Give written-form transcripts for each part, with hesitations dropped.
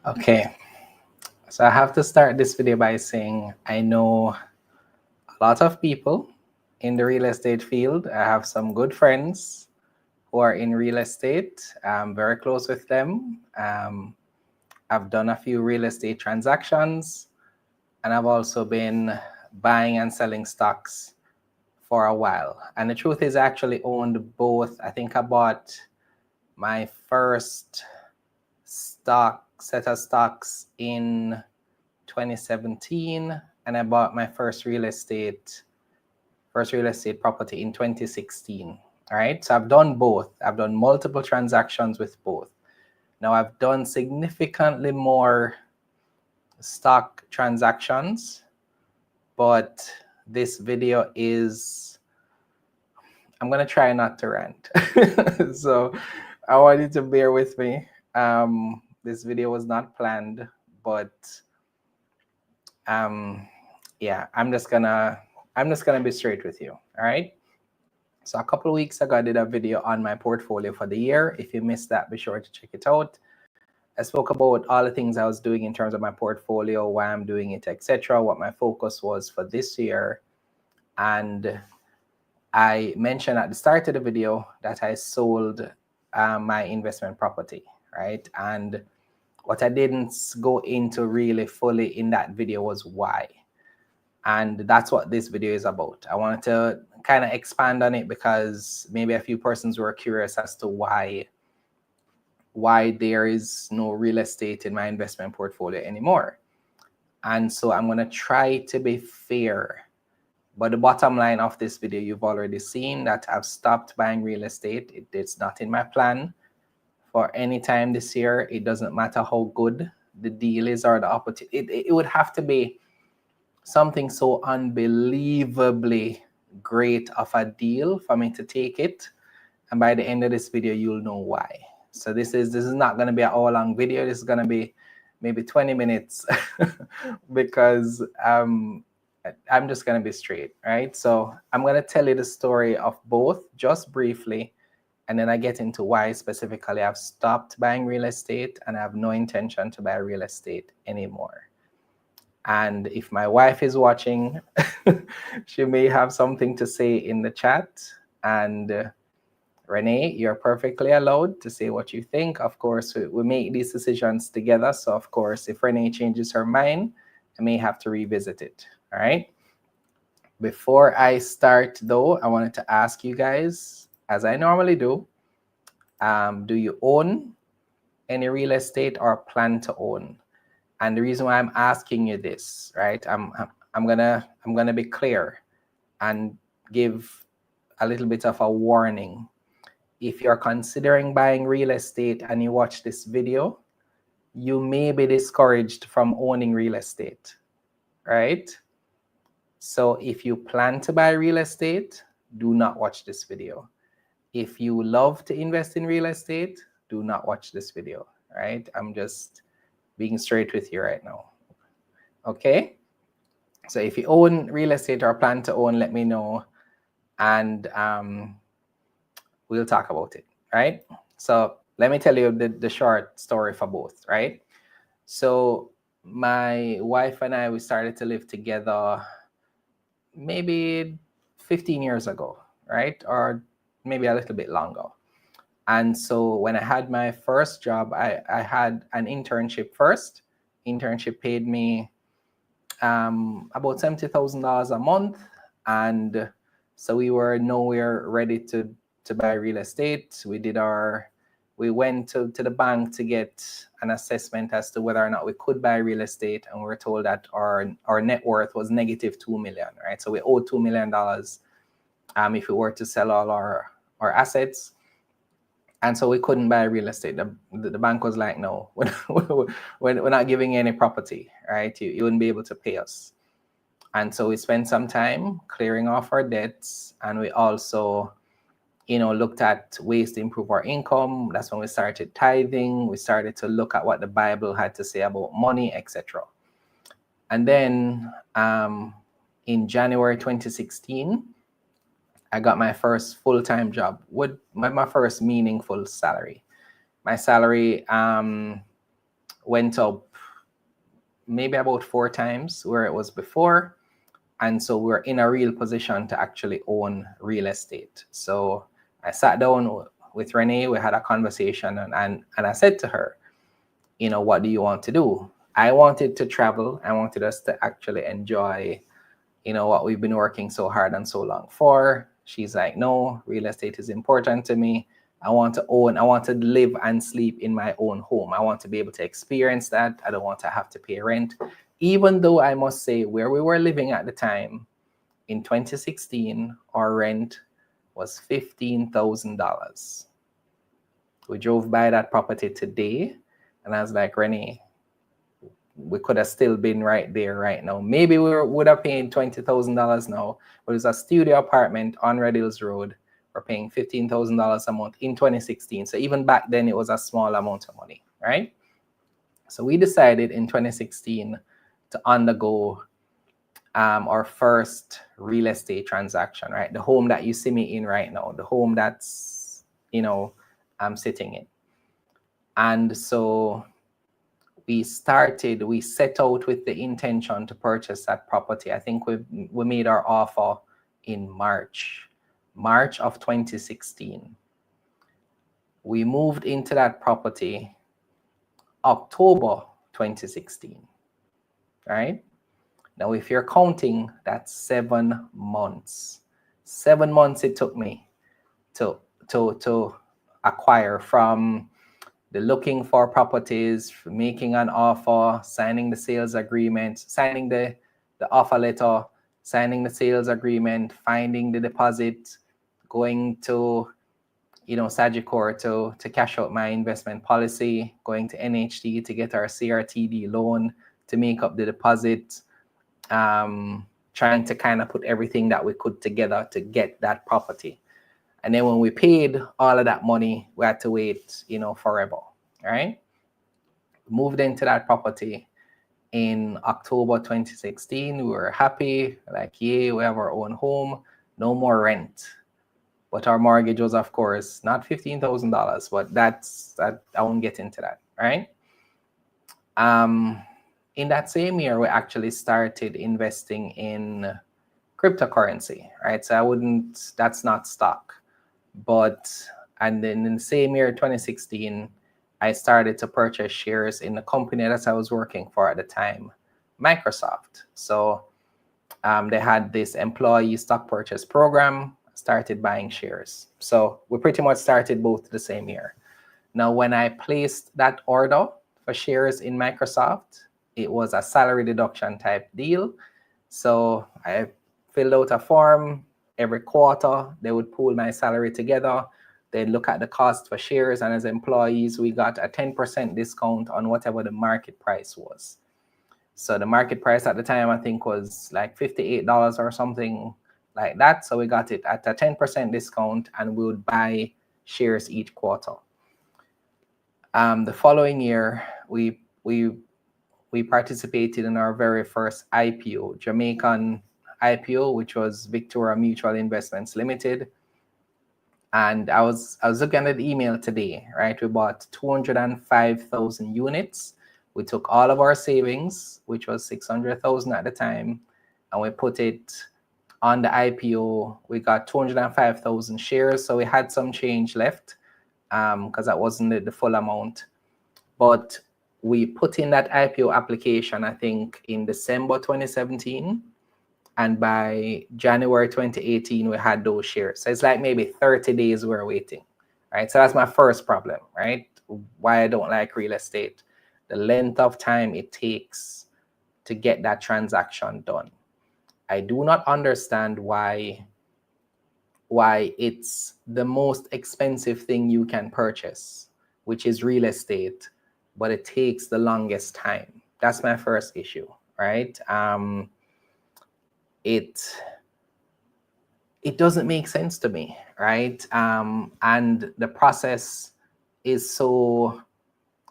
Okay, so I have to start this video by saying I know a lot of people in the real estate field. I have some good friends who are in real estate. I'm very close with them. I've done a few real estate transactions, and I've also been buying and selling stocks for a while. And the truth is, I actually owned both. I think I bought my first set of stocks in 2017, and I bought my first real estate property in 2016. All right, so I've done both. I've done multiple transactions with both. Now I've done significantly more stock transactions, but this video is, I'm gonna try not to rant. So I want you to bear with me. This video was not planned, but yeah, I'm just gonna be straight with you. All right. So a couple of weeks ago, I did a video on my portfolio for the year. If you missed that, be sure to check it out. I spoke about all the things I was doing in terms of my portfolio, why I'm doing it, etc., what my focus was for this year. And I mentioned at the start of the video that I sold my investment property, right? And what I didn't go into really fully in that video was why. And that's what this video is about. I wanted to kind of expand on it because maybe a few persons were curious as to why there is no real estate in my investment portfolio anymore. And so I'm going to try to be fair. But the bottom line of this video, you've already seen that I've stopped buying real estate. It's not in my plan for any time this year. It doesn't matter how good the deal is or the opportunity. It would have to be something so unbelievably great of a deal for me to take it. And by the end of this video, you'll know why. So this is not going to be an hour-long video. This is going to be maybe 20 minutes because I'm just going to be straight, right? So I'm going to tell you the story of both just briefly, and then I get into why specifically I've stopped buying real estate and I have no intention to buy real estate anymore. And if my wife is watching, she may have something to say in the chat. And Renee, you're perfectly allowed to say what you think. Of course, we make these decisions together. So of course, if Renee changes her mind, I may have to revisit it. All right. Before I start though, I wanted to ask you guys, as I normally do you own any real estate or plan to own? And the reason why I'm asking you this, right? I'm gonna be clear and give a little bit of a warning. If you're considering buying real estate and you watch this video, you may be discouraged from owning real estate, right? So if you plan to buy real estate, do not watch this video. If you love to invest in real estate, do not watch this video, right? I'm just being straight with you right now. Okay? So if you own real estate or plan to own, let me know, and we'll talk about it, right? So let me tell you the short story for both, right? So my wife and I, we started to live together maybe 15 years ago, right? Or maybe a little bit longer. And so when I had my first job, I had an internship first. Internship paid me about $70,000 a month. And so we were nowhere ready to buy real estate. We went to the bank to get an assessment as to whether or not we could buy real estate. And we were told that our net worth was negative $2 million, right? So we owed $2 million if we were to sell all our assets. And so we couldn't buy real estate. The bank was like, no, we're not giving you any property, right? You wouldn't be able to pay us. And so we spent some time clearing off our debts. And we also, looked at ways to improve our income. That's when we started tithing. We started to look at what the Bible had to say about money, etc. And then in January 2016, I got my first full-time job with my first meaningful salary. My salary went up maybe about 4 times where it was before. And so we're in a real position to actually own real estate. So I sat down with Renee, we had a conversation, and I said to her, you know, what do you want to do? I wanted to travel. I wanted us to actually enjoy, you know, what we've been working so hard and so long for. She's like, no, real estate is important to me. I want to live and sleep in my own home. I want to be able to experience that. I don't want to have to pay rent. Even though I must say, where we were living at the time, in 2016, our rent was $15,000. We drove by that property today, and I was like, Renee, we could have still been right there right now. Maybe we would have paid $20,000 now, but it's a studio apartment on Red Hills Road. We're paying $15,000 a month in 2016. So even back then, it was a small amount of money, right? So we decided in 2016 to undergo our first real estate transaction, right? The home that you see me in right now, the home that's, you know, I'm sitting in. And so we set out with the intention to purchase that property. I think we made our offer in March of 2016. We moved into that property October 2016, right? Now, if you're counting, that's 7 months. 7 months it took me to acquire, from the looking for properties, making an offer, signing the sales agreement, signing the offer letter, signing the sales agreement, finding the deposit, going to, you know, Sagicor to cash out my investment policy, going to NHT to get our CRTD loan to make up the deposit, trying to kind of put everything that we could together to get that property. And then when we paid all of that money, we had to wait, you know, forever, all right? Moved into that property in October 2016. We were happy, like, yay, we have our own home, no more rent. But our mortgage was, of course, not $15,000, but that I won't get into that, right? In that same year, we actually started investing in cryptocurrency, right? So that's not stock. And then in the same year, 2016, I started to purchase shares in the company that I was working for at the time, Microsoft. So they had this employee stock purchase program, started buying shares. So we pretty much started both the same year. Now, when I placed that order for shares in Microsoft, it was a salary deduction type deal. So I filled out a form. Every quarter, they would pool my salary together. They'd look at the cost for shares, and as employees, we got a 10% discount on whatever the market price was. So the market price at the time, I think, was like $58 or something like that. So we got it at a 10% discount, and we would buy shares each quarter. The following year, we participated in our very first IPO, Jamaican IPO, which was Victoria Mutual Investments Limited. And I was looking at the email today, right? We bought 205,000 units. We took all of our savings, which was 600,000 at the time, and we put it on the IPO. We got 205,000 shares, so we had some change left because that wasn't the full amount. But we put in that IPO application, I think, in December 2017. And by January 2018, we had those shares. So it's like maybe 30 days we're waiting, right? So that's my first problem, right? Why I don't like real estate. The length of time it takes to get that transaction done. I do not understand why it's the most expensive thing you can purchase, which is real estate, but it takes the longest time. That's my first issue, right? It doesn't make sense to me, right? And the process is so,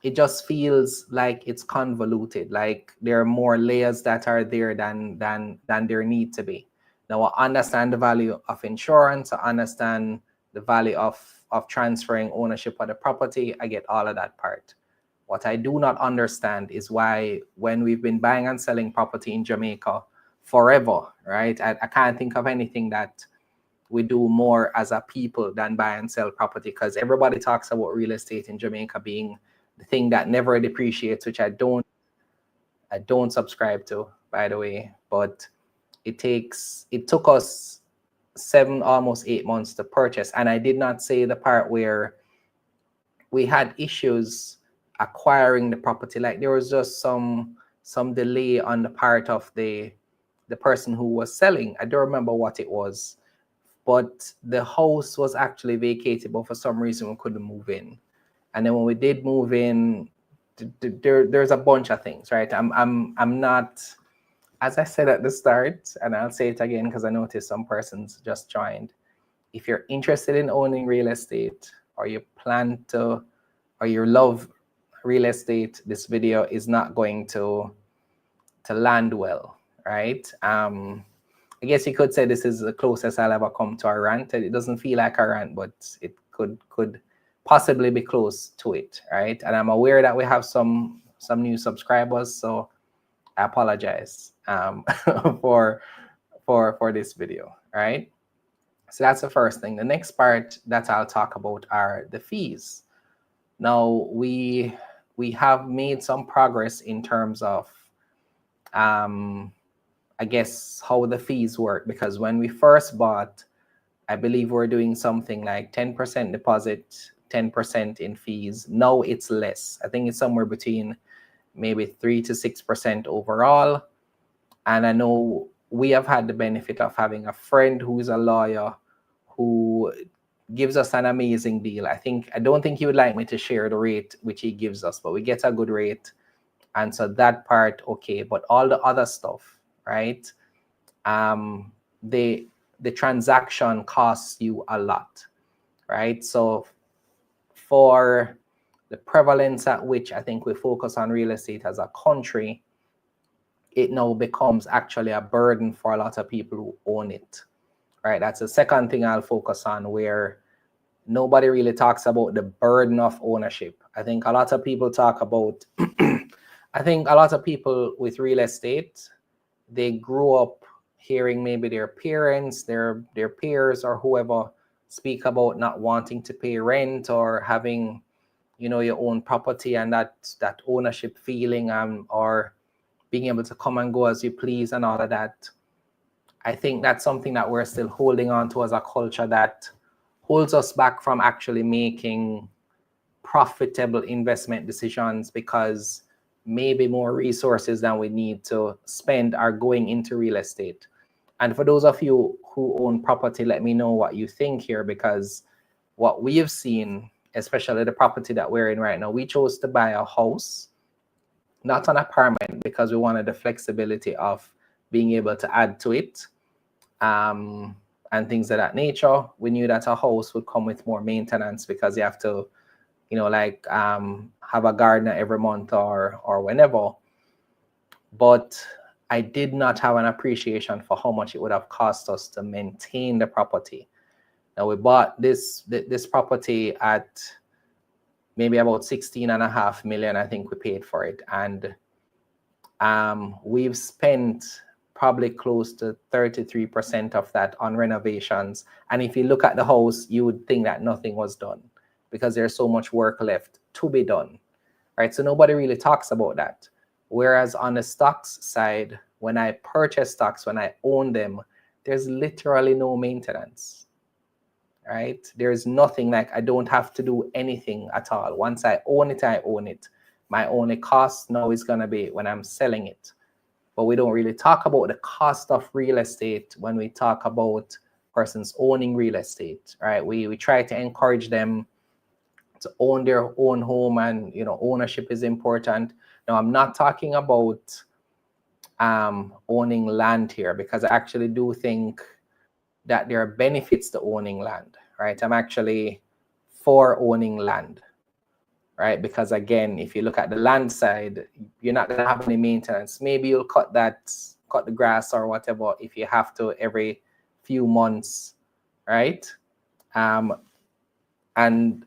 it just feels like it's convoluted, like there are more layers that are there than there need to be. Now, I understand the value of insurance. I understand the value of transferring ownership of the property. I get all of that part. What I do not understand is why, when we've been buying and selling property in Jamaica forever, right? I can't think of anything that we do more as a people than buy and sell property, because everybody talks about real estate in Jamaica being the thing that never depreciates, which I don't subscribe to, by the way. But it took us 7, almost 8 months to purchase. And I did not say the part where we had issues acquiring the property. Like, there was just some delay on the part of the person who was selling. I don't remember what it was, but the house was actually vacated, but for some reason we couldn't move in. And then when we did move in, there's a bunch of things, right? I'm not, as I said at the start, and I'll say it again because I noticed some persons just joined. If you're interested in owning real estate, or you plan to, or you love real estate, this video is not going to land well, right? I guess you could say this is the closest I'll ever come to a rant. It doesn't feel like a rant, but it could possibly be close to it, right? And I'm aware that we have some new subscribers, so I apologize for this video, right? So that's the first thing. The next part that I'll talk about are the fees. Now, we have made some progress in terms of I guess how the fees work, because when we first bought, I believe we're doing something like 10% deposit, 10% in fees. Now it's less. I think it's somewhere between maybe 3 to 6% overall. And I know we have had the benefit of having a friend who's a lawyer who gives us an amazing deal. I don't think he would like me to share the rate which he gives us, but we get a good rate. And so that part, okay. But all the other stuff, right? The transaction costs you a lot, right? So for the prevalence at which I think we focus on real estate as a country, it now becomes actually a burden for a lot of people who own it, right? That's the second thing I'll focus on, where nobody really talks about the burden of ownership. I think a lot of people talk about, I think a lot of people with real estate, they grew up hearing maybe their parents, their peers, or whoever speak about not wanting to pay rent, or having, your own property, and that ownership feeling, or being able to come and go as you please and all of that. I think that's something that we're still holding on to as a culture, that holds us back from actually making profitable investment decisions, because maybe more resources than we need to spend are going into real estate. And for those of you who own property, let me know what you think here, because what we have seen, especially the property that we're in right now, we chose to buy a house, not an apartment, because we wanted the flexibility of being able to add to it, and things of that nature. We knew that a house would come with more maintenance, because you have to, have a gardener every month or whenever. But I did not have an appreciation for how much it would have cost us to maintain the property. Now, we bought this property at maybe about 16.5 million, I think we paid for it. And we've spent probably close to 33% of that on renovations. And if you look at the house, you would think that nothing was done, because there's so much work left to be done, right? So nobody really talks about that. Whereas on the stocks side, when I purchase stocks, when I own them, there's literally no maintenance, right? There's nothing, like I don't have to do anything at all. Once I own it, I own it. My only cost now is going to be when I'm selling it. But we don't really talk about the cost of real estate when we talk about persons owning real estate, right? We try to encourage them to own their own home, and ownership is important. Now, I'm not talking about owning land here, because I actually do think that there are benefits to owning land, right? I'm actually for owning land, right? Because again, if you look at the land side, you're not going to have any maintenance. Maybe you'll cut the grass or whatever if you have to every few months, right? and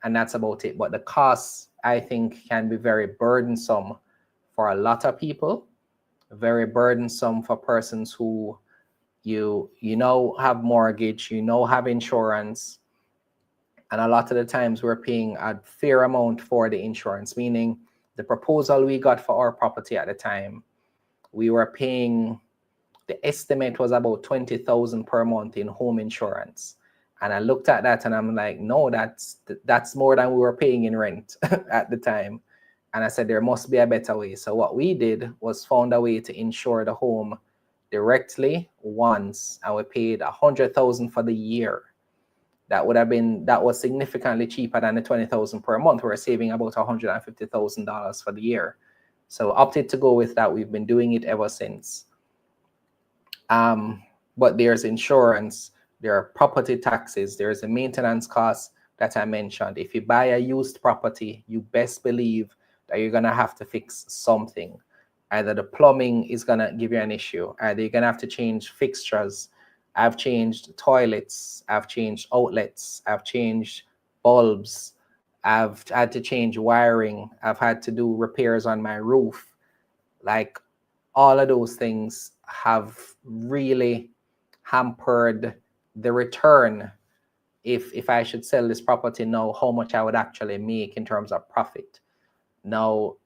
that's about it. But the costs, I think, can be very burdensome for a lot of people, very burdensome for persons who you know have mortgage, you know have insurance, and a lot of the times we're paying a fair amount for the insurance, meaning the proposal we got for our property at the time, we were paying, the estimate was about $20,000 per month in home insurance. And I looked at that and I'm like, no, that's more than we were paying in rent at the time. And I said, there must be a better way. So what we did was found a way to insure the home directly once, and we paid $100,000 for the year. That was significantly cheaper than the $20,000 per month. We're saving about $150,000 for the year. So opted to go with that. We've been doing it ever since. But there's insurance, there are property taxes, there's a maintenance cost that I mentioned. If you buy a used property, you best believe that you're gonna have to fix something. Either the plumbing is gonna give you an issue, either you're gonna have to change fixtures. I've changed toilets, I've changed outlets, I've changed bulbs, I've had to change wiring, I've had to do repairs on my roof. Like, all of those things have really hampered the return. If I should sell this property now, how much I would actually make in terms of profit. Now,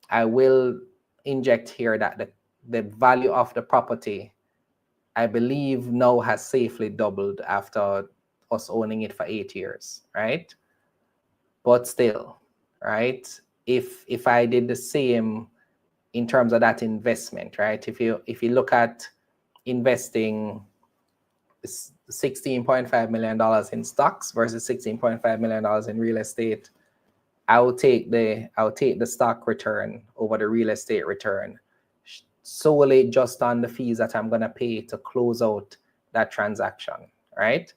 I will inject here that the value of the property, I believe, now has safely doubled after us owning it for 8 years, right? But still, right? If I did the same in terms of that investment, right? If you look at investing $16.5 million in stocks versus $16.5 million in real estate, I will take the stock return over the real estate return, solely just on the fees that I'm gonna pay to close out that transaction, right?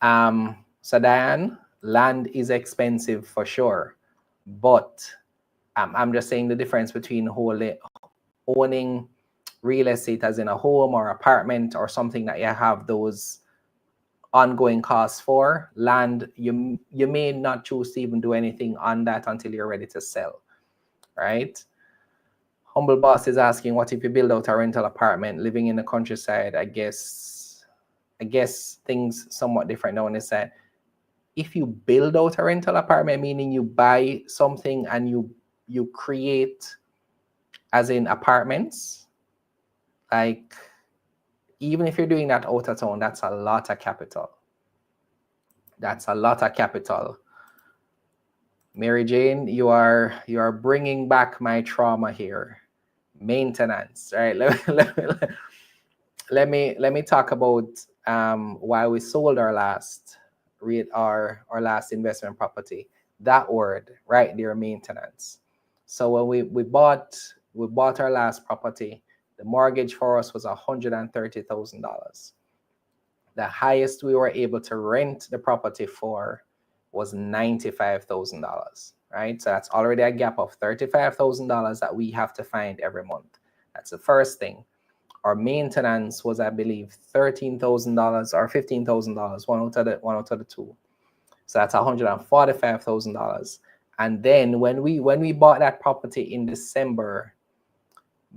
So Diane, land is expensive for sure, but I'm just saying the difference between owning real estate as in a home or apartment or something that you have those ongoing costs for. Land, you may not choose to even do anything on that until you're ready to sell, right? Humble Boss is asking, what if you build out a rental apartment living in the countryside? I guess things somewhat different now on this side. If you build out a rental apartment, meaning you buy something and you create as in apartments, like, even if you're doing that out of town, that's a lot of capital. That's a lot of capital. Mary Jane, you are bringing back my trauma here. Maintenance, right? Let me talk about why we sold our last last investment property. That word right there, maintenance. So when we bought our last property, the mortgage for us was $130,000. The highest we were able to rent the property for was $95,000, right? So that's already a gap of $35,000 that we have to find every month. That's the first thing. Our maintenance was, I believe, $13,000 or $15,000, one out of the two. So that's $145,000. And then when we bought that property in December,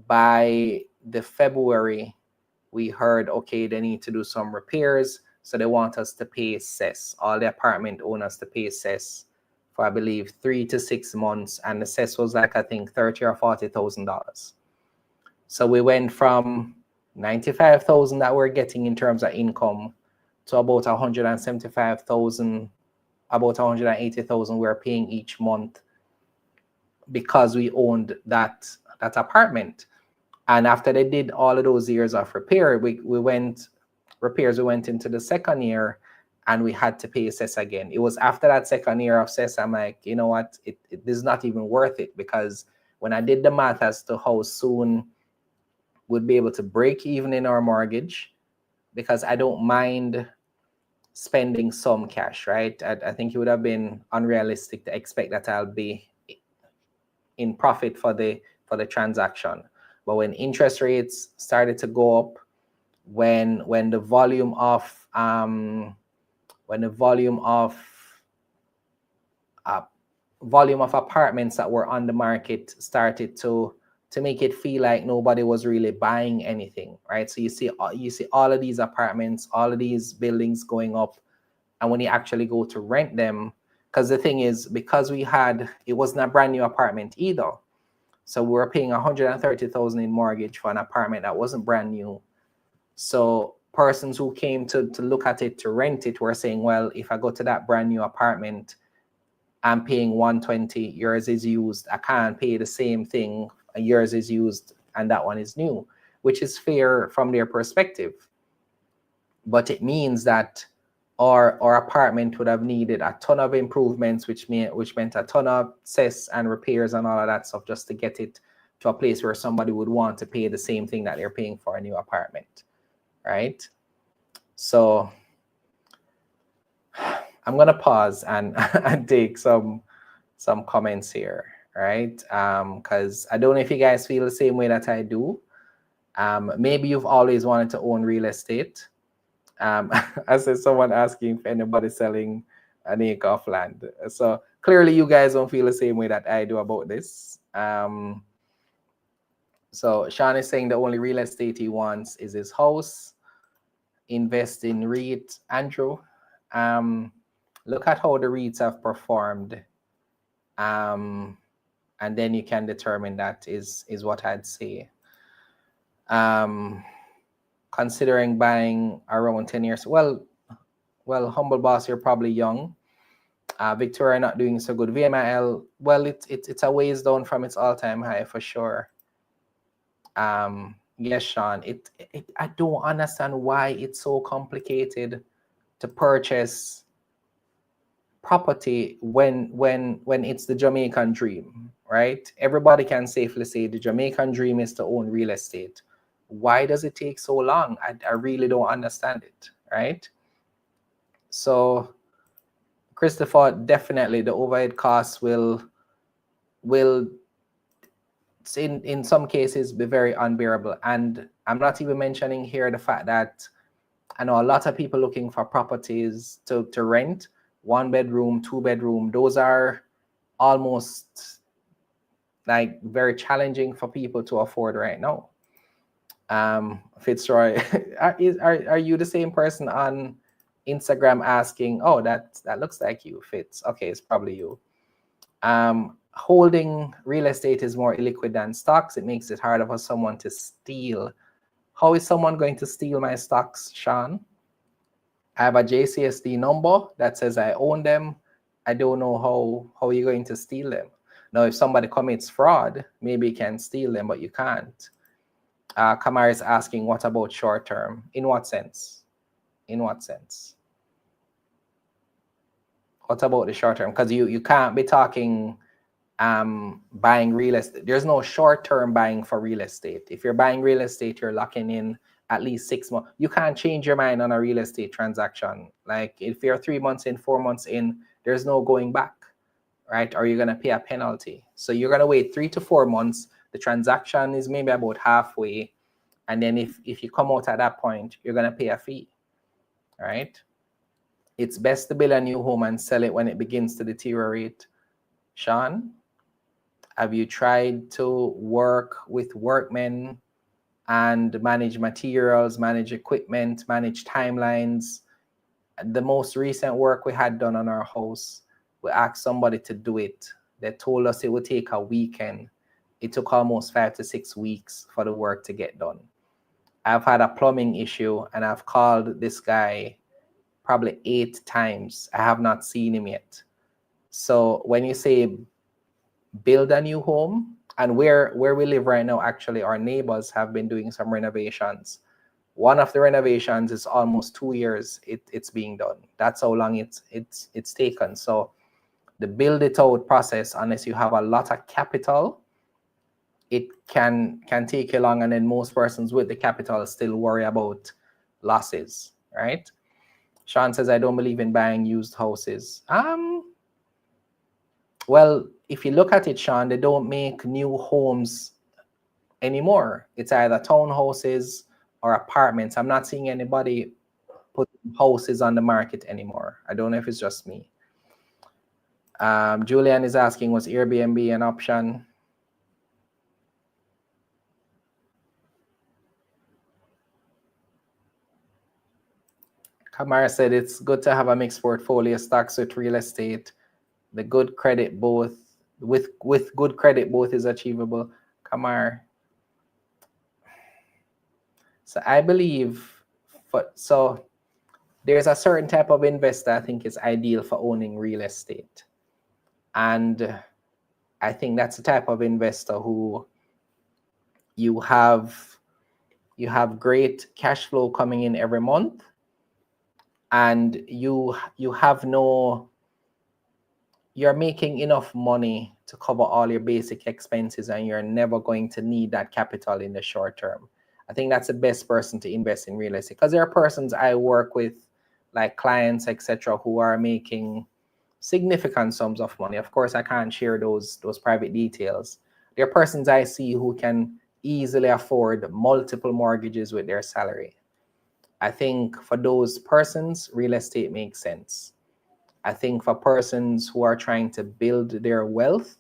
by the February, we heard, okay, they need to do some repairs. So they want us to pay cess, all the apartment owners to pay cess for, I believe, 3 to 6 months. And the cess was like, I think, $30,000 or $40,000. So we went from $95,000 that we're getting in terms of income to about $175,000, about $180,000 we're paying each month because we owned that apartment. And after they did all of those years of repair, we went into the second year and we had to pay cess again. It was after that second year of cess, I'm like, you know what, it is not even worth it, because when I did the math as to how soon we'd be able to break even in our mortgage, because I don't mind spending some cash, right? I think it would have been unrealistic to expect that I'll be in profit for the transaction. But when interest rates started to go up, when the volume of volume of apartments that were on the market started to make it feel like nobody was really buying anything, right? So you see all of these apartments, all of these buildings going up, and when you actually go to rent them, because the thing is, because it wasn't a brand new apartment either, so we were paying $130,000 in mortgage for an apartment that wasn't brand new. So persons who came to look at it, to rent it, were saying, well, if I go to that brand new apartment, I'm paying $120, yours is used. I can't pay the same thing, yours is used, and that one is new, which is fair from their perspective. But it means that our apartment would have needed a ton of improvements, which meant a ton of tests and repairs and all of that stuff, just to get it to a place where somebody would want to pay the same thing that they're paying for a new apartment, right? So I'm gonna pause and take some comments here, right? Because I don't know if you guys feel the same way that I do. Maybe you've always wanted to own real estate. I said someone asking if anybody selling an acre of land. So clearly you guys don't feel the same way that I do about this. So Sean is saying the only real estate he wants is his house. Invest in REIT. Andrew, look at how the REITs have performed. And then you can determine that is what I'd say. Considering buying around 10 years. Well, Humble Boss, you're probably young. Victoria not doing so good. VMIL, well, it's a ways down from its all-time high for sure. Yes, Sean, I don't understand why it's so complicated to purchase property when it's the Jamaican dream, right? Everybody can safely say the Jamaican dream is to own real estate. Why does it take so long? I really don't understand it, right? So Christopher, definitely the overhead costs will in some cases be very unbearable. And I'm not even mentioning here the fact that I know a lot of people looking for properties to rent, 1 bedroom, 2 bedroom. Those are almost like very challenging for people to afford right now. Fitzroy, are you the same person on Instagram asking, oh, that looks like you, Fitz? Okay, it's probably you. Holding real estate is more illiquid than stocks. It makes it harder for someone to steal. How is someone going to steal my stocks, Sean? I have a JCSD number that says I own them. I don't know how you're going to steal them. Now, if somebody commits fraud, maybe you can steal them, but you can't. Kamar is asking, what about short term? In what sense? In what sense? What about the short term? Because you can't be talking buying real estate. There's no short-term buying for real estate. If you're buying real estate, you're locking in at least 6 months. You can't change your mind on a real estate transaction. Like if you're 3 months in, 4 months in, there's no going back, right? Or you're gonna pay a penalty. So you're gonna wait 3 to 4 months. The transaction is maybe about halfway. And then if you come out at that point, you're gonna pay a fee, right? It's best to build a new home and sell it when it begins to deteriorate. Sean, have you tried to work with workmen and manage materials, manage equipment, manage timelines? The most recent work we had done on our house, we asked somebody to do it. They told us it would take a weekend. It took almost 5 to 6 weeks for the work to get done. I've had a plumbing issue and I've called this guy probably 8 times. I have not seen him yet. So when you say build a new home, and where we live right now, actually our neighbors have been doing some renovations. One of the renovations is almost 2 years it's being done. That's how long it's taken. So the build it out process, unless you have a lot of capital, it can take you long, and then most persons with the capital still worry about losses, right? Sean says, I don't believe in buying used houses. Well, if you look at it, Sean, they don't make new homes anymore. It's either townhouses or apartments. I'm not seeing anybody put houses on the market anymore. I don't know if it's just me. Julian is asking, was Airbnb an option? Kamara said it's good to have a mixed portfolio, stocks with real estate. The good credit both with good credit both is achievable. Kamar. So I believe so there's a certain type of investor I think is ideal for owning real estate. And I think that's the type of investor who you have great cash flow coming in every month, and you're making enough money to cover all your basic expenses, and you're never going to need that capital in the short term. I think that's the best person to invest in real estate, because there are persons I work with, like clients, etc., who are making significant sums of money. Of course, I can't share those private details. There are persons I see who can easily afford multiple mortgages with their salary. I think for those persons, real estate makes sense. I think for persons who are trying to build their wealth,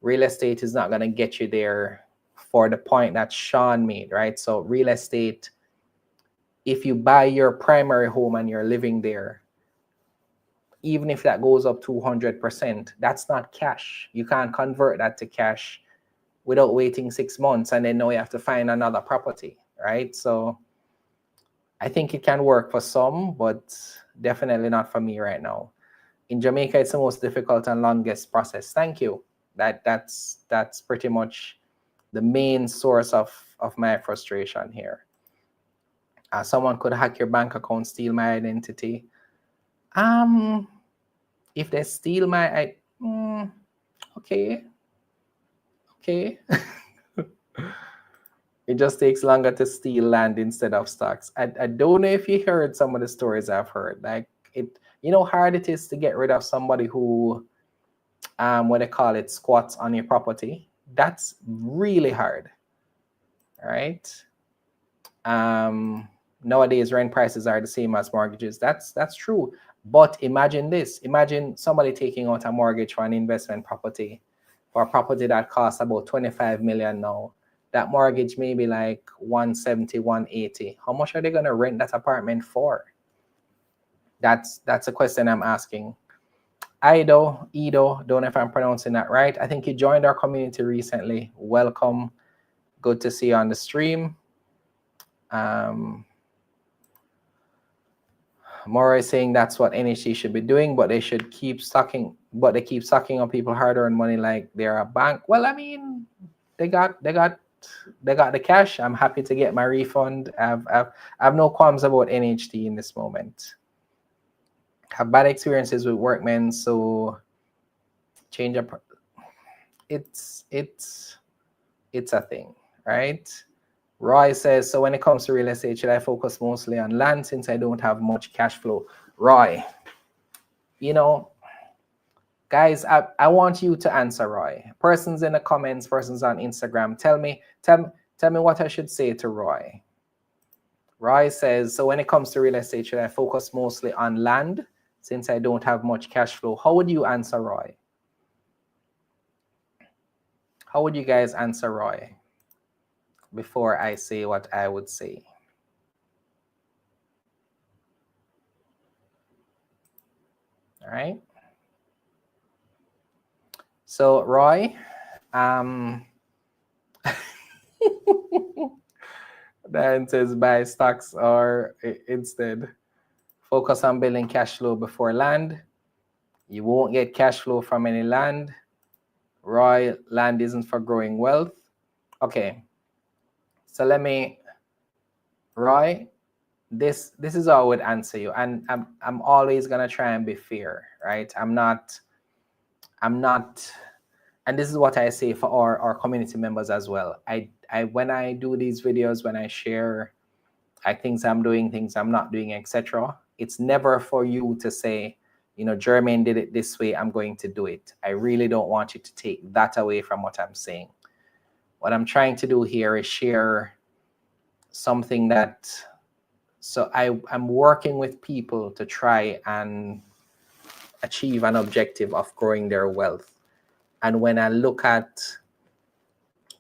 real estate is not going to get you there for the point that Sean made, right? So real estate, if you buy your primary home and you're living there, even if that goes up 200%, that's not cash. You can't convert that to cash without waiting 6 months, and then now you have to find another property, right? So I think it can work for some, but definitely not for me right now. In Jamaica, it's the most difficult and longest process. Thank you. That's pretty much the main source of my frustration here. Someone could hack your bank account, steal my identity. If they steal my okay. It just takes longer to steal land instead of stocks. I don't know if you heard some of the stories I've heard. Like you know how hard it is to get rid of somebody who what they call it, squats on your property. That's really hard. All right. Nowadays rent prices are the same as mortgages. That's true. But imagine this. Imagine somebody taking out a mortgage for an investment property, for a property that costs about 25 million now. That mortgage may be like 170, 180. How much are they going to rent that apartment for? That's a question I'm asking. Ido, don't know if I'm pronouncing that right. I think you joined our community recently. Welcome. Good to see you on the stream. Mora is saying that's what NHG should be doing, but they should keep sucking. But they keep sucking on people hard-earned money like they're a bank. Well, I mean, they got the cash. I'm happy to get my refund. I've no qualms about NHT in this moment. Have bad experiences with workmen, so change up. It's a thing, right? Roy says, so when it comes to real estate, should I focus mostly on land since I don't have much cash flow? Roy, you know, guys, I want you to answer Roy. Persons in the comments, persons on Instagram, tell me what I should say to Roy. Roy says, so when it comes to real estate, should I focus mostly on land since I don't have much cash flow? How would you answer Roy? How would you guys answer Roy before I say what I would say? All right. So Roy, Darren says buy stocks or instead focus on building cash flow before land. You won't get cash flow from any land. Roy, land isn't for growing wealth. Okay. So Roy, this is how I would answer you. And I'm always gonna try and be fair, right? I'm not, and this is what I say for our community members as well. When I do these videos, when I share things I'm doing, things I'm not doing, etc., it's never for you to say, you know, Jermaine did it this way, I'm going to do it. I really don't want you to take that away from what I'm saying. What I'm trying to do here is share something that, so I'm working with people to try and achieve an objective of growing their wealth. And when I look at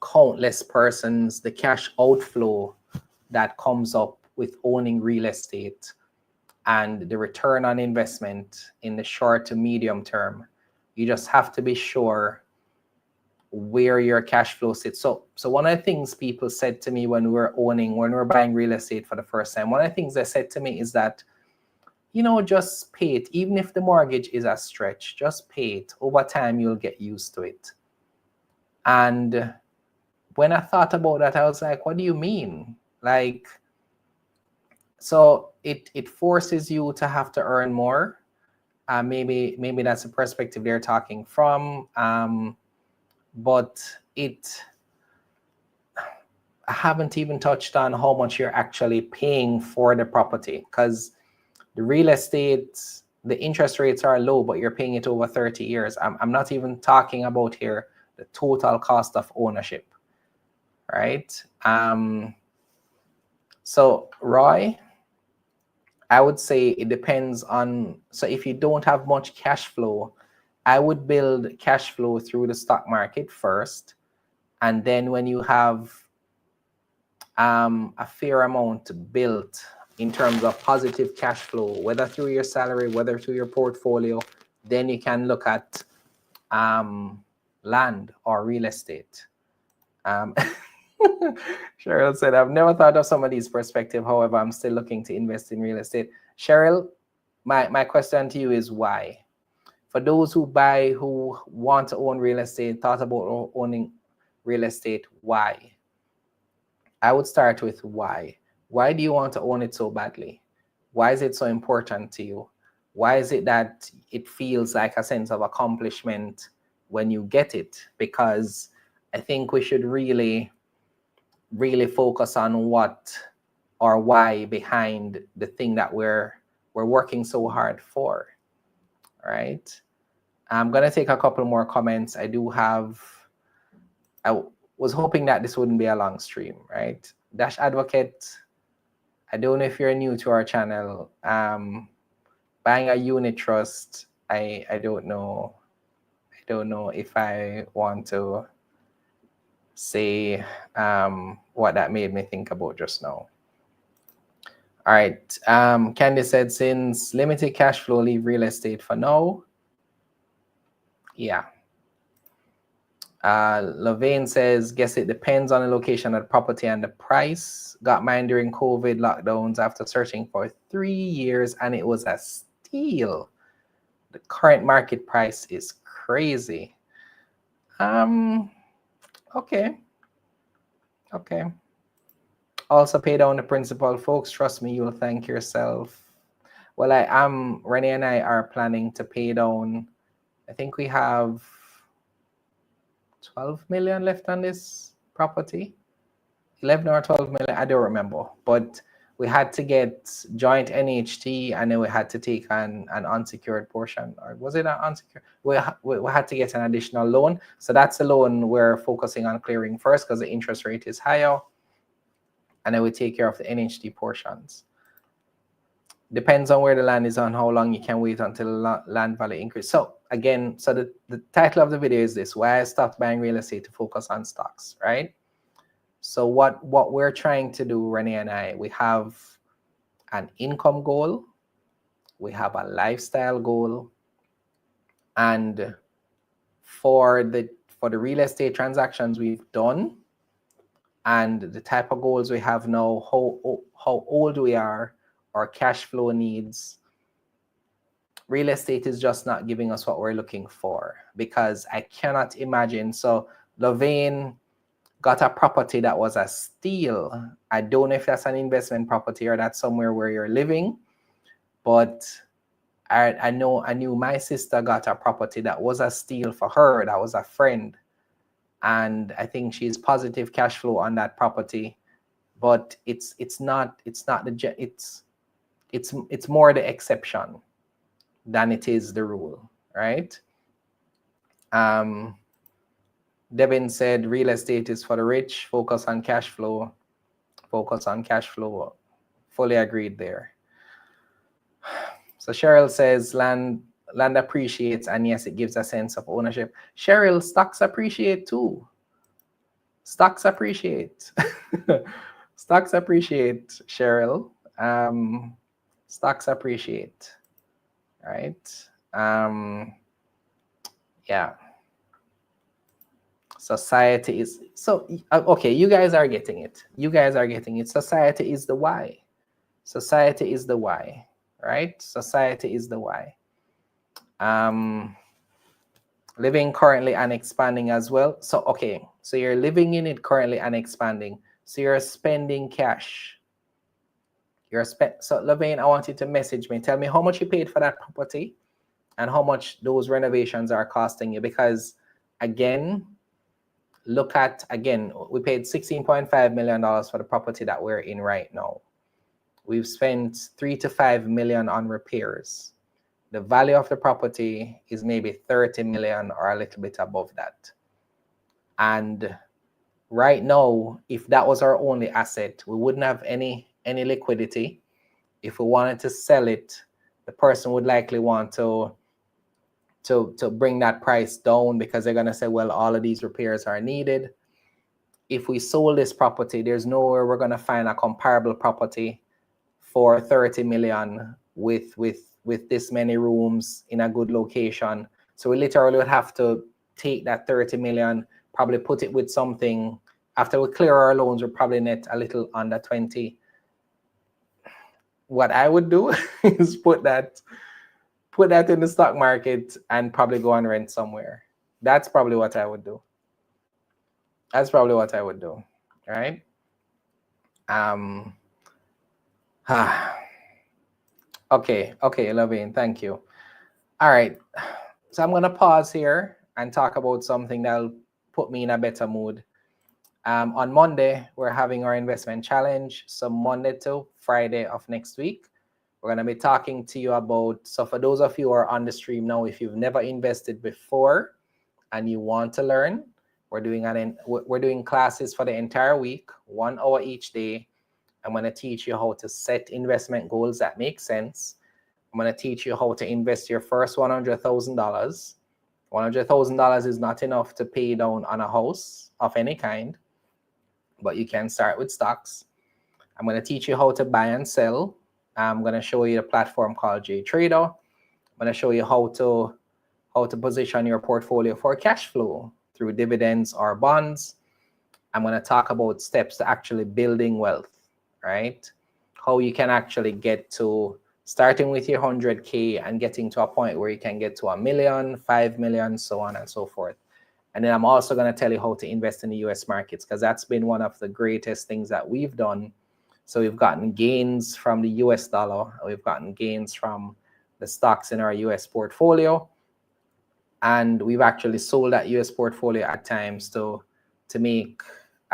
countless persons, the cash outflow that comes up with owning real estate and the return on investment in the short to medium term, you just have to be sure where your cash flow sits. So one of the things people said to me when we're buying real estate for the first time, one of the things they said to me is that, you know, just pay it. Even if the mortgage is a stretch, just pay it. Over time, you'll get used to it. And when I thought about that, I was like, what do you mean? Like, so it forces you to have to earn more. Maybe that's the perspective they're talking from. But I haven't even touched on how much you're actually paying for the property, because the real estate, the interest rates are low, but you're paying it over 30 years. I'm not even talking about here the total cost of ownership, right? So Roy, I would say it depends on, so if you don't have much cash flow, I would build cash flow through the stock market first. And then when you have a fair amount built in terms of positive cash flow, whether through your salary, whether through your portfolio, then you can look at land or real estate. Cheryl said, I've never thought of somebody's perspective. However, I'm still looking to invest in real estate. Cheryl, my question to you is why? For those who want to own real estate, thought about owning real estate, why? I would start with why. Why do you want to own it so badly? Why is it so important to you? Why is it that it feels like a sense of accomplishment when you get it? Because I think we should really focus on what or why behind the thing that we're working so hard for, right? I'm gonna take a couple more comments. I was hoping that this wouldn't be a long stream, right? Dash Advocate, I don't know if you're new to our channel. Buying a unit trust, I don't know if I want to say what that made me think about just now. All right, Candy said, since limited cash flow, leave real estate for now. Yeah. Levine says, guess it depends on the location of the property and the price. Got mine during COVID lockdowns after searching for 3 years, and it was a steal. The current market price is crazy. Okay. Also pay down the principal, folks. Trust me, you'll thank yourself. Well, Renee and I are planning to pay down, I think we have 12 million left on this property. 11 or 12 million, I don't remember. But we had to get joint NHT, and then we had to take an unsecured portion. Or was it an unsecured? We had to get an additional loan. So that's the loan we're focusing on clearing first, because the interest rate is higher. And then we take care of the NHT portions. Depends on where the land is, on how long you can wait until land value increase. So again, so the title of the video is this: why I stopped buying real estate to focus on stocks, right? So what we're trying to do, Renee and I, we have an income goal, we have a lifestyle goal, and for the real estate transactions we've done and the type of goals we have now, how old we are, our cash flow needs, real estate is just not giving us what we're looking for, because I cannot imagine. So Levine got a property that was a steal. I don't know if that's an investment property or that's somewhere where you're living, but I knew my sister got a property that was a steal for her. That was a friend, and I think she's positive cash flow on that property, but it's more the exception than it is the rule, right? Devin said, real estate is for the rich, focus on cash flow. Fully agreed there. So Cheryl says, land land appreciates, and yes, it gives a sense of ownership. Cheryl, stocks appreciate too. Stocks appreciate. Stocks appreciate, Cheryl. Stocks appreciate, right? Yeah. Society is, so, okay, you guys are getting it. You guys are getting it. Society is the why. Society is the why, right? Society is the why. Living currently and expanding as well. So, okay, so you're living in it currently and expanding. So you're spending cash. So Levine, I want you to message me. Tell me how much you paid for that property and how much those renovations are costing you. Because again, look at, again, we paid $16.5 million for the property that we're in right now. We've spent $3 to $5 million on repairs. The value of the property is maybe 30 million or a little bit above that. And right now, if that was our only asset, we wouldn't have any liquidity. If we wanted to sell it, the person would likely want to bring that price down because they're going to say, well, all of these repairs are needed. If we sold this property, there's nowhere we're going to find a comparable property for 30 million with this many rooms in a good location. So we literally would have to take that 30 million, probably put it with something. After we clear our loans, we'll probably net a little under 20. What I would do is put that in the stock market and probably go and rent somewhere. That's probably what I would do. That's probably what I would do, right? Okay, Levine, thank you. All right, so I'm gonna pause here and talk about something that'll put me in a better mood. On Monday, we're having our investment challenge. So Monday to Friday of next week, we're gonna be talking to you about, so for those of you who are on the stream now, if you've never invested before and you want to learn, we're doing classes for the entire week, 1 hour each day. I'm going to teach you how to set investment goals that make sense. I'm going to teach you how to invest your first $100,000. $100,000 is not enough to pay down on a house of any kind, but you can start with stocks. I'm going to teach you how to buy and sell. I'm going to show you a platform called JTrader. I'm going to show you how to position your portfolio for cash flow through dividends or bonds. I'm going to talk about steps to actually building wealth, right? How you can actually get to starting with your 100K and getting to a point where you can get to 1 million, 5 million, so on and so forth. And then I'm also going to tell you how to invest in the US markets, because that's been one of the greatest things that we've done. So we've gotten gains from the US dollar. We've gotten gains from the stocks in our US portfolio. And we've actually sold that US portfolio at times to make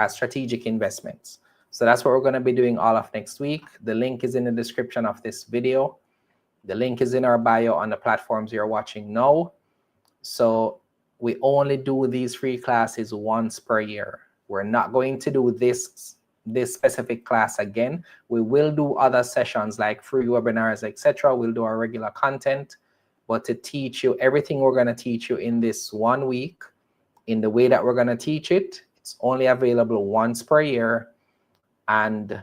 strategic investments. So that's what we're going to be doing all of next week. The link is in the description of this video. The link is in our bio on the platforms you're watching now. So we only do these free classes once per year. We're not going to do this specific class again. We will do other sessions like free webinars, etc. We'll do our regular content. But to teach you everything we're going to teach you in this 1 week, in the way that we're going to teach it, it's only available once per year. And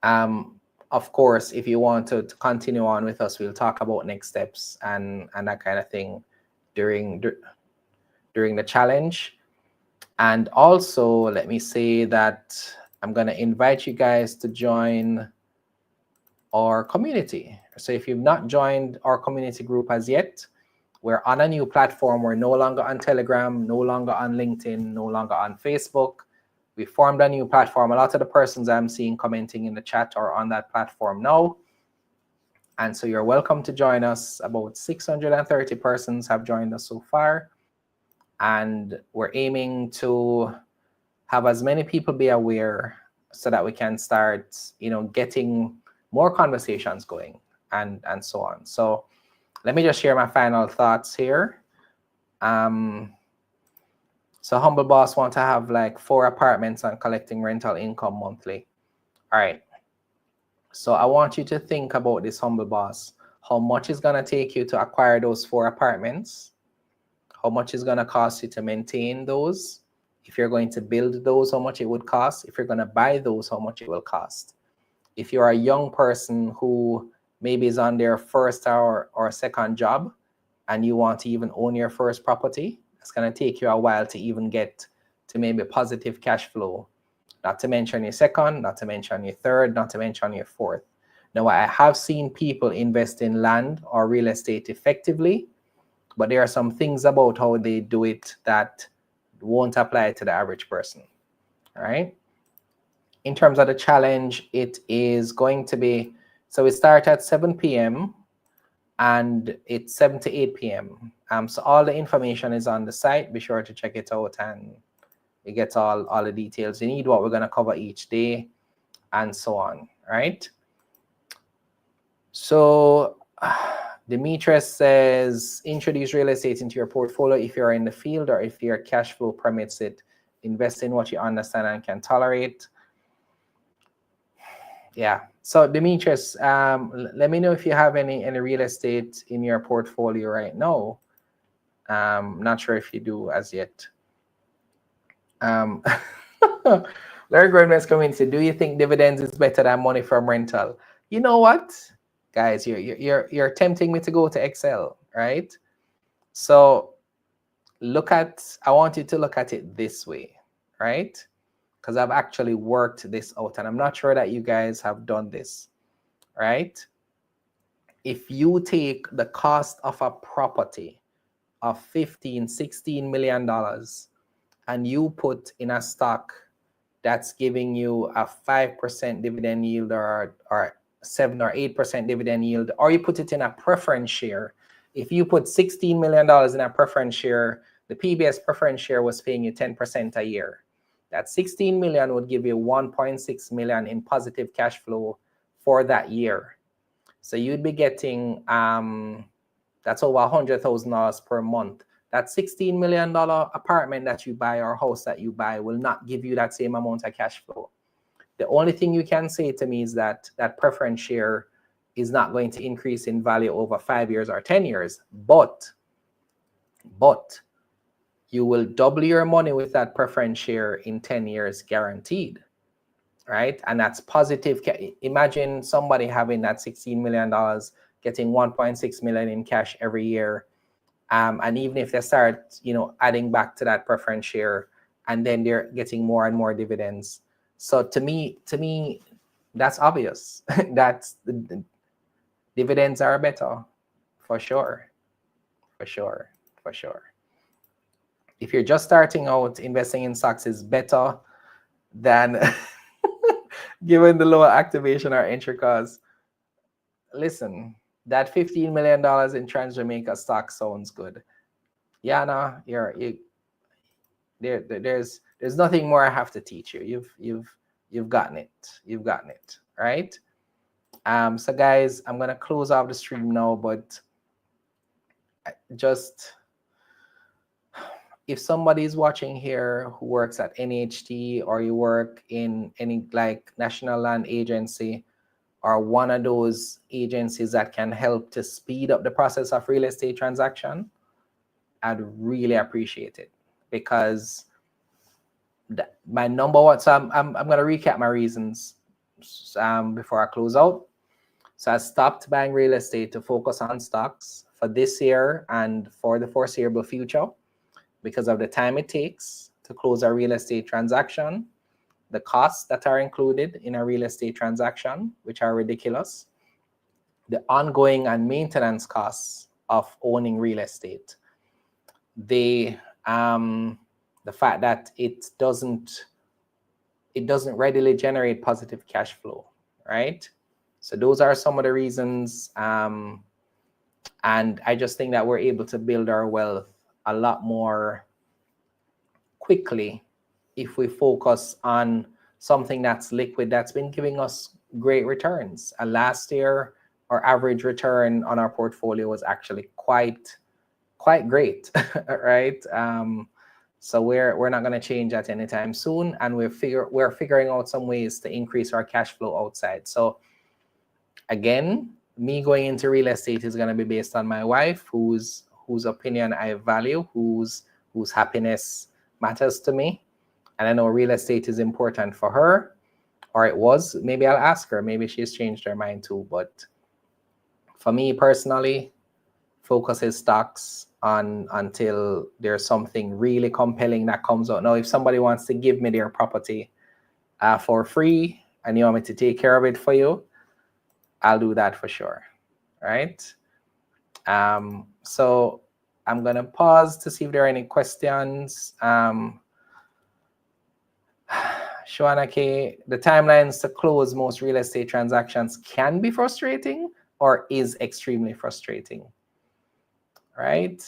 of course, if you want to continue on with us, we'll talk about next steps and that kind of thing during the challenge. And also, let me say that I'm going to invite you guys to join our community. So if you've not joined our community group as yet, we're on a new platform. We're no longer on Telegram, no longer on LinkedIn, no longer on Facebook. We formed a new platform. A lot of the persons I'm seeing commenting in the chat are on that platform now. And so you're welcome to join us. About 630 persons have joined us so far. And we're aiming to have as many people be aware so that we can start, getting more conversations going and so on. So let me just share my final thoughts here. So Humble Boss want to have like 4 apartments and collecting rental income monthly. All right. So I want you to think about this, Humble Boss. how much it's going to take you to acquire those 4 apartments, how much it's going to cost you to maintain those, if you're going to build those, how much it would cost, if you're going to buy those, how much it will cost. If you're a young person who maybe is on their first or second job and you want to even own your first property, it's going to take you a while to even get to maybe positive cash flow. Not to mention your second, not to mention your third, not to mention your fourth. Now, I have seen people invest in land or real estate effectively, but there are some things about how they do it that won't apply to the average person, all right? In terms of the challenge, it is going to be, so we start at 7 p.m. and it's 7 to 8 p.m. So all the information is on the site. Be sure to check it out and it gets all the details you need, what we're going to cover each day, and so on, right? So Demetrius says, introduce real estate into your portfolio if you're in the field or if your cash flow permits it. Invest in what you understand and can tolerate. Yeah. So Demetrius, let me know if you have any real estate in your portfolio right now. Not sure if you do as yet. Larry Grodman's community, do you think dividends is better than money from rental? You know what, guys, you're tempting me to go to Excel, right? So I want you to look at it this way, right? Because I've actually worked this out and I'm not sure that you guys have done this, right? If you take the cost of a property of $15-16 million and you put in a stock that's giving you a 5% dividend yield or 7 or 8% dividend yield, or you put it in a preference share. If you put $16 million in a preference share, the PBS preference share was paying you 10% a year. That 16 million would give you 1.6 million in positive cash flow for that year. So you'd be getting, that's over $100,000 per month. That $16 million apartment that you buy or house that you buy will not give you that same amount of cash flow. The only thing you can say to me is that that preference share is not going to increase in value over 5 years or 10 years, but you will double your money with that preference share in 10 years guaranteed, right? And that's positive. Imagine somebody having that $16 million, getting 1.6 million in cash every year. And even if they start, adding back to that preference share, and then they're getting more and more dividends. So to me, that's obvious. That's the dividends are better, for sure. If you're just starting out, investing in stocks is better than given the lower activation or entry costs. Listen, that $15 million in Trans Jamaica stock sounds good. Yeah, no, there's nothing more I have to teach you. You've gotten it, right? So guys, I'm gonna close off the stream now, but just if somebody is watching here who works at NHT or you work in any like National Land Agency or one of those agencies that can help to speed up the process of real estate transaction, I'd really appreciate it, because my number one, so I'm going to recap my reasons before I close out. So I stopped buying real estate to focus on stocks for this year and for the foreseeable future because of the time it takes to close a real estate transaction, the costs that are included in a real estate transaction, which are ridiculous, the ongoing and maintenance costs of owning real estate, the fact that it doesn't readily generate positive cash flow, right? So those are some of the reasons, and I just think that we're able to build our wealth a lot more quickly if we focus on something that's liquid, that's been giving us great returns. And last year, our average return on our portfolio was actually quite great, right? So we're not going to change that anytime soon, and we're figuring out some ways to increase our cash flow outside. So again, me going into real estate is going to be based on my wife, whose opinion I value, whose happiness matters to me. And I know real estate is important for her, or it was. Maybe I'll ask her. Maybe she's changed her mind too. But for me personally, focus is stocks on until there's something really compelling that comes out. Now, if somebody wants to give me their property for free and you want me to take care of it for you, I'll do that for sure, right? So I'm gonna pause to see if there are any questions. Shawana K, the timelines to close most real estate transactions can be frustrating or is extremely frustrating, right?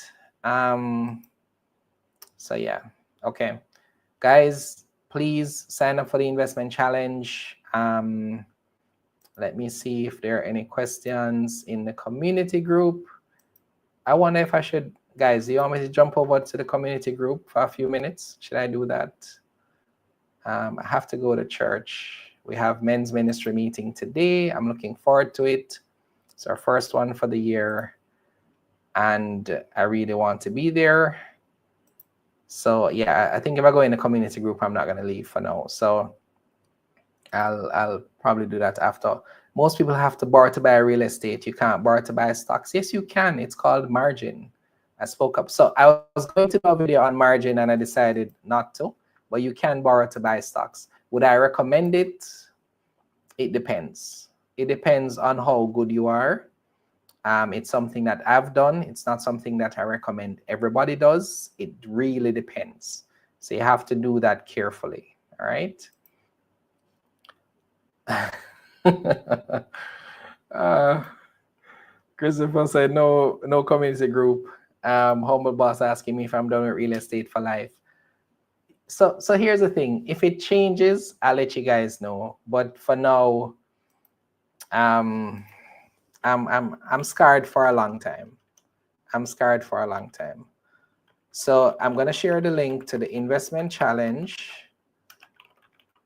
So yeah, okay. Guys, please sign up for the investment challenge. Let me see if there are any questions in the community group. I wonder if I should, guys, do you want me to jump over to the community group for a few minutes? Should I do that? I have to go to church. We have men's ministry meeting today. I'm looking forward to it. It's our first one for the year. And I really want to be there. So yeah, I think if I go in the community group, I'm not going to leave for now. So I'll probably do that after. Most people have to borrow to buy real estate. You can't borrow to buy stocks. Yes, you can. It's called margin. I spoke up. So I was going to do a video on margin and I decided not to, but you can borrow to buy stocks. Would I recommend it? It depends. It depends on how good you are. It's something that I've done. It's not something that I recommend everybody does. It really depends. So you have to do that carefully. All right. Christopher said no community group. Humble boss asking me if I'm done with real estate for life. So here's the thing. If it changes, I'll let you guys know. But for now, I'm scarred for a long time. I'm scarred for a long time. So I'm gonna share the link to the investment challenge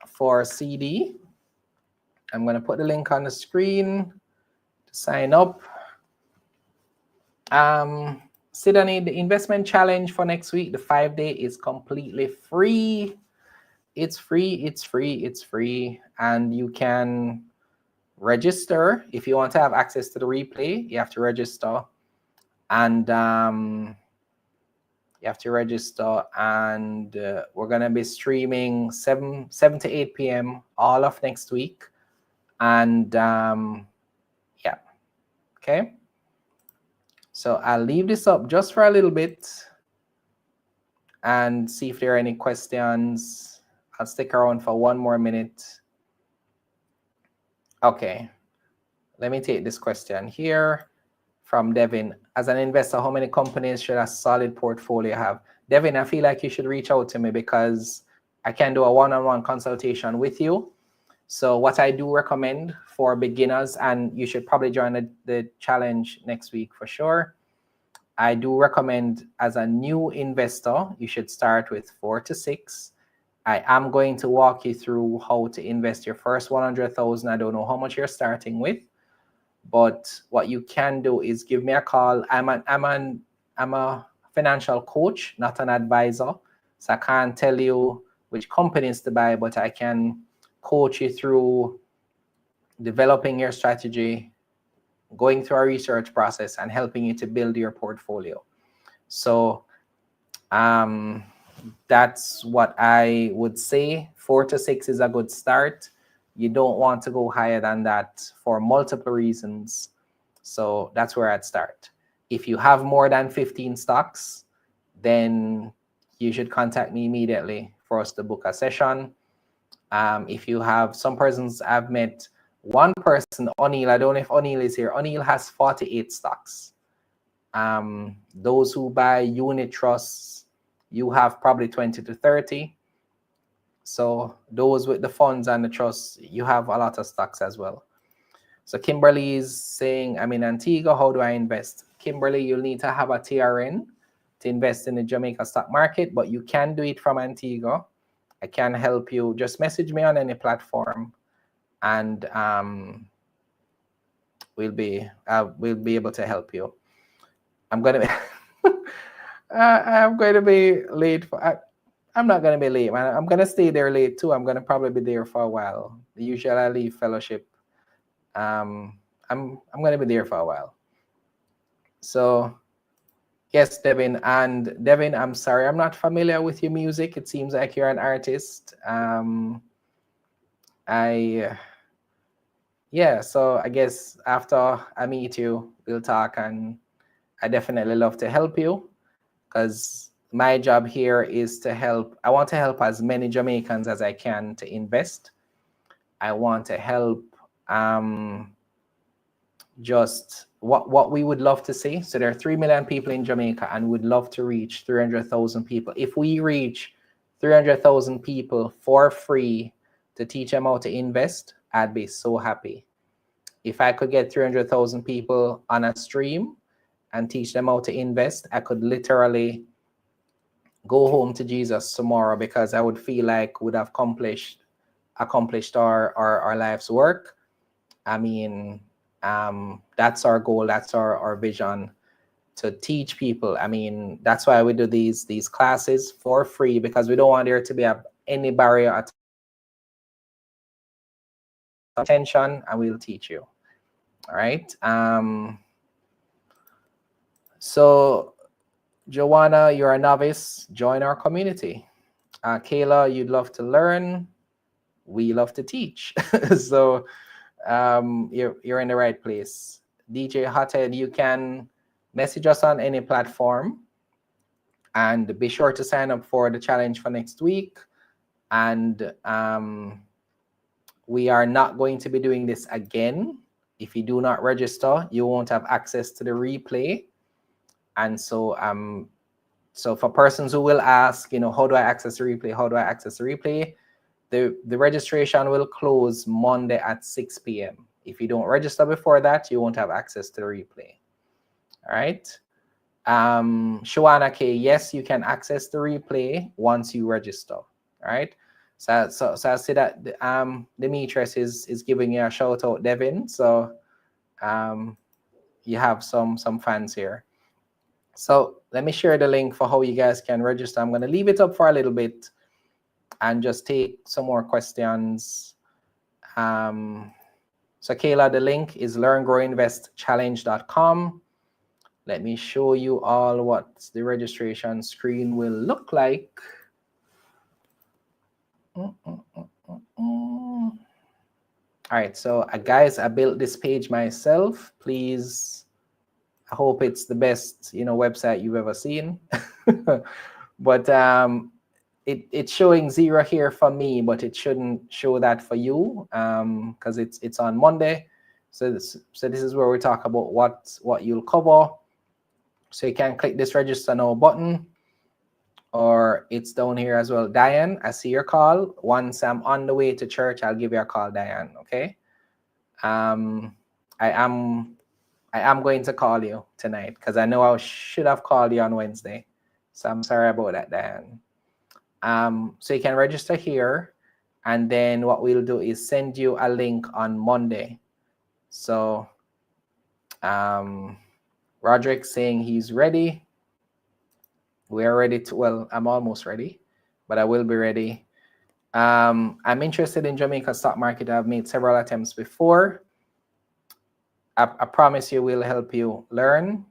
for CD. I'm gonna put the link on the screen to sign up. Sidonie, the investment challenge for next week, the 5-day is completely free. It's free, it's free, it's free. And you can register. If you want to have access to the replay, you have to register. And you have to register. And we're going to be streaming 7 to 8 p.m. all of next week. And yeah, okay. So I'll leave this up just for a little bit and see if there are any questions. I'll stick around for 1 more minute. Okay, let me take this question here from Devin. As an investor, how many companies should a solid portfolio have? Devin, I feel like you should reach out to me because I can do a one-on-one consultation with you. So what I do recommend for beginners, and you should probably join the challenge next week for sure. I do recommend as a new investor, you should start with 4 to 6. I am going to walk you through how to invest your first 100,000. I don't know how much you're starting with, but what you can do is give me a call. I'm a financial coach, not an advisor. So I can't tell you which companies to buy, but I can coach you through developing your strategy, going through a research process, and helping you to build your portfolio. So that's what I would say. 4 to 6 is a good start. You don't want to go higher than that for multiple reasons. So that's where I'd start. If you have more than 15 stocks, then you should contact me immediately for us to book a session. If you have some persons, I've met one person, O'Neill, I don't know if O'Neill is here. O'Neill has 48 stocks. Those who buy unit trusts, you have probably 20 to 30. So those with the funds and the trusts, you have a lot of stocks as well. So Kimberly is saying, I'm in Antigua, how do I invest? Kimberly, you'll need to have a L.E.A.R.N to invest in the Jamaica stock market, but you can do it from Antigua. I can help you. Just message me on any platform and we'll be able to help you. I'm gonna I'm going to be late I'm not going to be late, man. I'm going to stay there late too. I'm going to probably be there for a while. Usually I leave fellowship. I'm going to be there for a while. So yes, Devin. And Devin, I'm sorry, I'm not familiar with your music. It seems like you're an artist. Yeah, so I guess after I meet you, we'll talk, and I definitely love to help you, because my job here is to help. I want to help as many Jamaicans as I can to invest. I want to help just what we would love to see. So there are 3 million people in Jamaica, and we'd love to reach 300,000 people. If we reach 300,000 people for free to teach them how to invest, I'd be so happy. If I could get 300,000 people on a stream and teach them how to invest, I could literally go home to Jesus tomorrow, because I would feel like we'd have accomplished our life's work. I mean, that's our goal. That's our vision, to teach people. I mean, that's why we do these classes for free, because we don't want there to be any barrier at attention, and we'll teach you. All right. So Joanna, you're a novice. Join our community. Kayla, you'd love to learn. We love to teach. So you're in the right place. DJ Hothead, you can message us on any platform, and be sure to sign up for the challenge for next week. And we are not going to be doing this again. If you do not register, you won't have access to the replay. And so so for persons who will ask, how do I access the replay? How do I access the replay? The registration will close Monday at 6 p.m. If you don't register before that, you won't have access to the replay. All right. Shawana K, yes, you can access the replay once you register. All right. So I see that Demetrius is giving you a shout out, Devin. So you have some fans here. So let me share the link for how you guys can register. I'm going to leave it up for a little bit and just take some more questions. So Kayla, the link is learngrowinvestchallenge.com. Let me show you all what the registration screen will look like. All right, so guys, I built this page myself. Please, I hope it's the best website you've ever seen. But it's showing 0 here for me, but it shouldn't show that for you, because it's on Monday. So this is where we talk about what you'll cover. So you can click this register now button, or it's down here as well. Diane, I see your call. Once I'm on the way to church, I'll give you a call, Diane. Okay. I am going to call you tonight, because I know I should have called you on Wednesday. So I'm sorry about that, Diane. So you can register here, and then what we'll do is send you a link on Monday. So Roderick saying he's ready. We are ready to, well, I'm almost ready, but I will be ready. I'm interested in Jamaica stock market. I've made several attempts before. I promise you we'll help you learn.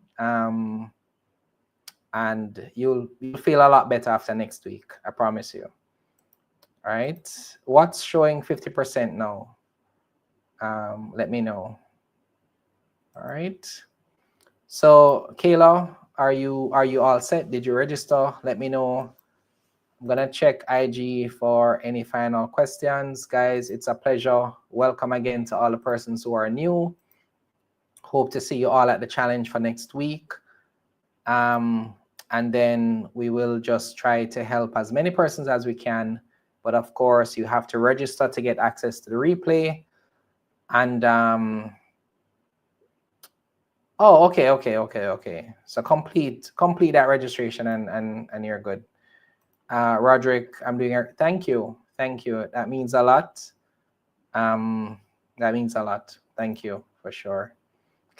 And you'll feel a lot better after next week. I promise you. All right. What's showing 50% now? Let me know. All right. So Kayla, are you all set? Did you register? Let me know. I'm gonna check IG for any final questions. Guys, it's a pleasure. Welcome again to all the persons who are new. Hope to see you all at the challenge for next week. And then we will just try to help as many persons as we can. But of course, you have to register to get access to the replay. And oh, okay. So complete that registration, and you're good. Roderick, I'm doing it. Thank you. That means a lot. That means a lot. Thank you for sure.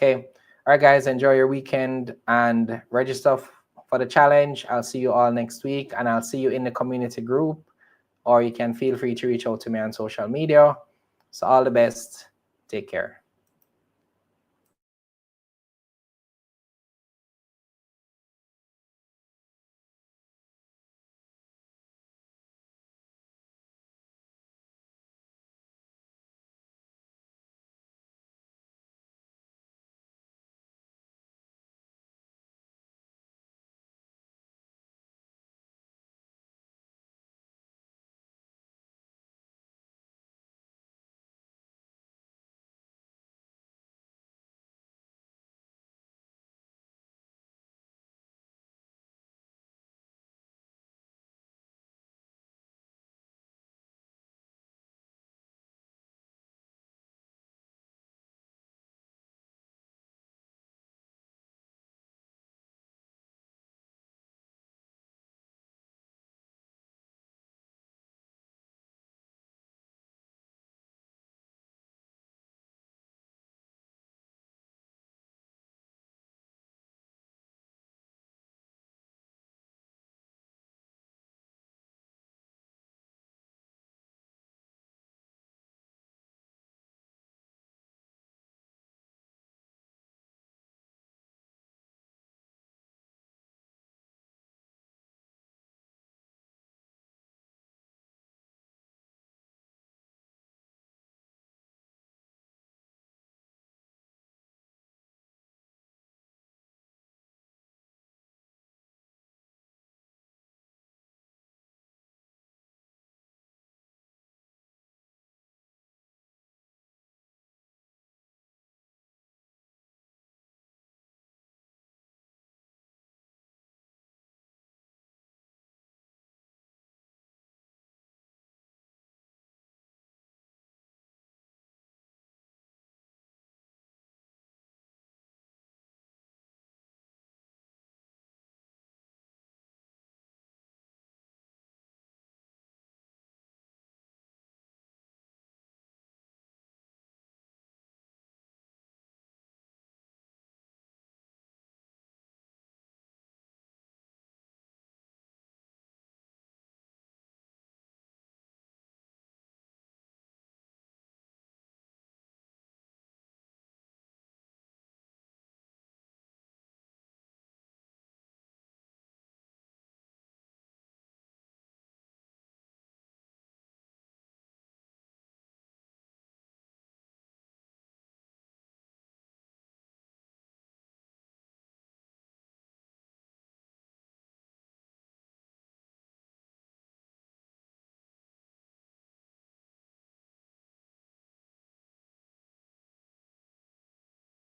Okay. All right, guys, enjoy your weekend and register for the challenge. I'll see you all next week, and I'll see you in the community group, or you can feel free to reach out to me on social media. So all the best. Take care.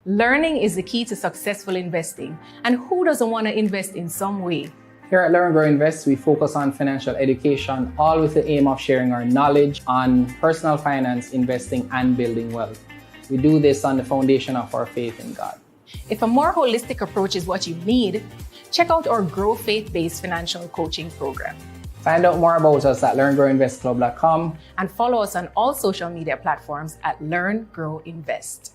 Learning is the key to successful investing, and who doesn't want to invest in some way? Here at L.E.A.R.N Grow Invest, we focus on financial education, all with the aim of sharing our knowledge on personal finance, investing, and building wealth. We do this on the foundation of our faith in God. If a more holistic approach is what you need, check out our Grow Faith-based financial coaching program. Find out more about us at learngrowinvestclub.com and follow us on all social media platforms at L.E.A.R.N Grow Invest.